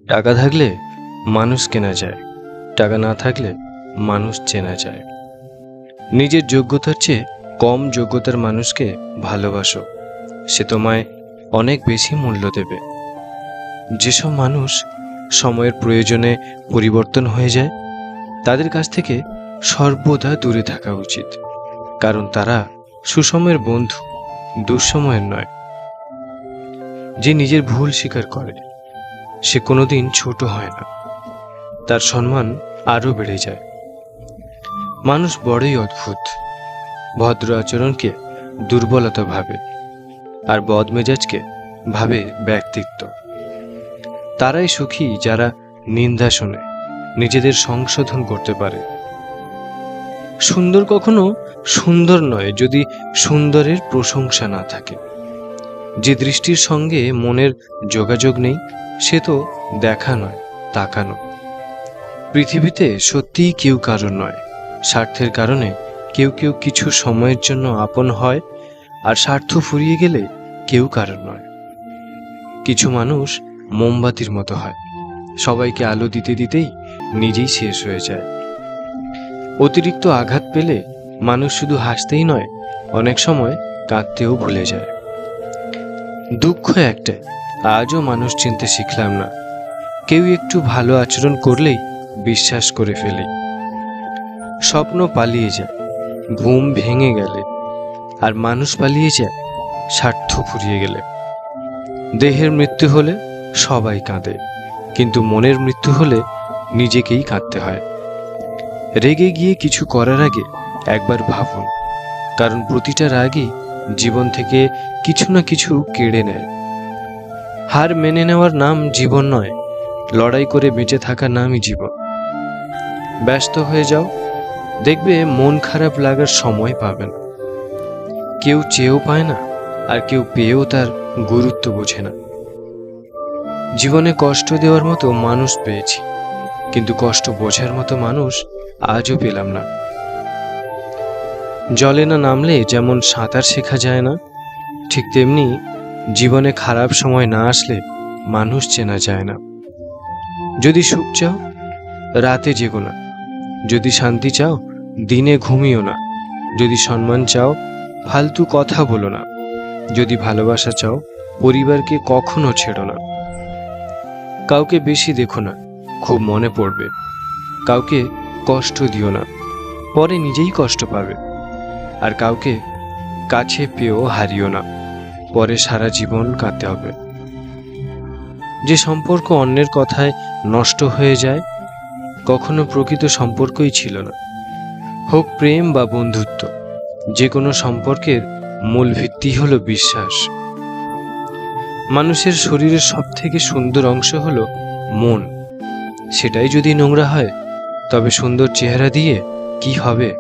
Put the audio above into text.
টাকা থাকলে মানুষ কেনা যায়, টাকা না থাকলে মানুষ চেনা যায়। নিজের যোগ্যতার চেয়ে কম যোগ্যতার মানুষকে ভালোবাসো, সে তোমায় অনেক বেশি মূল্য দেবে। যেসব মানুষ সময়ের প্রয়োজনে পরিবর্তন হয়ে যায়, তাদের কাছ থেকে সর্বদা দূরে থাকা উচিত, কারণ তারা সুসময়ের বন্ধু, দুঃসময়ের নয়। যে নিজের ভুল স্বীকার করে সে কোনোদিন ছোট হয় না, তার সম্মান আরও বেড়ে যায়। মানুষ বড়ই অদ্ভুত, ভদ্র আচরণকে দুর্বলতা ভাবে আর বদমেজাজকে ভাবে ব্যক্তিত্ব। তারাই সুখী যারা নিন্দা শোনে, নিজেদের সংশোধন করতে পারে। সুন্দর কখনো সুন্দর নয় যদি সুন্দরের প্রশংসা না থাকে। যে দৃষ্টির সঙ্গে মনের যোগাযোগ নেই সে তো দেখা নয়, তাকানো। পৃথিবীতে সত্যিই কেউ কারণ নয়, স্বার্থের কারণে কেউ কেউ কিছু সময়ের জন্য আপন হয়, আর স্বার্থ ফুরিয়ে গেলে কেউ কারণ নয়। কিছু মানুষ মোমবাতির মতো হয়, সবাইকে আলো দিতে দিতেই নিজেই শেষ হয়ে যায়। অতিরিক্ত আঘাত পেলে মানুষ শুধু হাসতেই নয়, অনেক সময় কাঁদতেও ভুলে যায়। দুঃখ একটাই, আজও মানুষ চিনতে শিখলাম না। কেউ একটু ভালো আচরণ করলেই বিশ্বাস করে ফেলে। স্বপ্ন পালিয়ে যায় ঘুম ভেঙে গেলে, আর মানুষ পালিয়ে যায় স্বার্থ ফুরিয়ে গেলে। দেহের মৃত্যু হলে সবাই কাঁদে, কিন্তু মনের মৃত্যু হলে নিজেকেই কাঁদতে হয়। রেগে গিয়ে কিছু করার আগে একবার ভাবুন, কারণ প্রতিটা রাগই জীবন থেকে কিছু না কিছু কেড়ে নেয়। হার মেনে নেওয়ার নাম জীবন নয়, লড়াই করে বেঁচে থাকার নামই জীবন। ব্যস্ত হয়ে যাও, দেখবে মন খারাপ লাগার সময় পাবে না। কেউ চেয়েও পায় না, আর কেউ পেয়েও তার গুরুত্ব বোঝে না। জীবনে কষ্ট দেওয়ার মতো মানুষ পেয়েছি, কিন্তু কষ্ট বোঝার মতো মানুষ আজও পেলাম না। জলে না নামলে যেমন সাঁতার শেখা যায় না, ঠিক তেমনি জীবনে খারাপ সময় না আসলে মানুষ চেনা যায় না। যদি সুখ চাও রাতে জেগো না, যদি শান্তি চাও দিনে ঘুমিও না, যদি সম্মান চাও ফালতু কথা বলো না, যদি ভালোবাসা চাও পরিবারকে কখনো ছেড়ো না। কাউকে বেশি দেখো না, খুব মনে পড়বে। কাউকে কষ্ট দিও না, পরে নিজেই কষ্ট পাবে। আর কাউকে কাছে পেয়েও হারিও না, পরে সারা জীবন কাঁদতে হবে। যে সম্পর্ক অন্যের কথায় নষ্ট হয়ে যায়, কখনো প্রকৃত সম্পর্কই ছিল না। হোক প্রেম বা বন্ধুত্ব, যে কোনো সম্পর্কের মূল ভিত্তি হলো বিশ্বাস। মানুষের শরীরের সবথেকে সুন্দর অংশ হলো মন। সেটাই যদি নোংরা হয় তবে সুন্দর চেহারা দিয়ে কি হবে?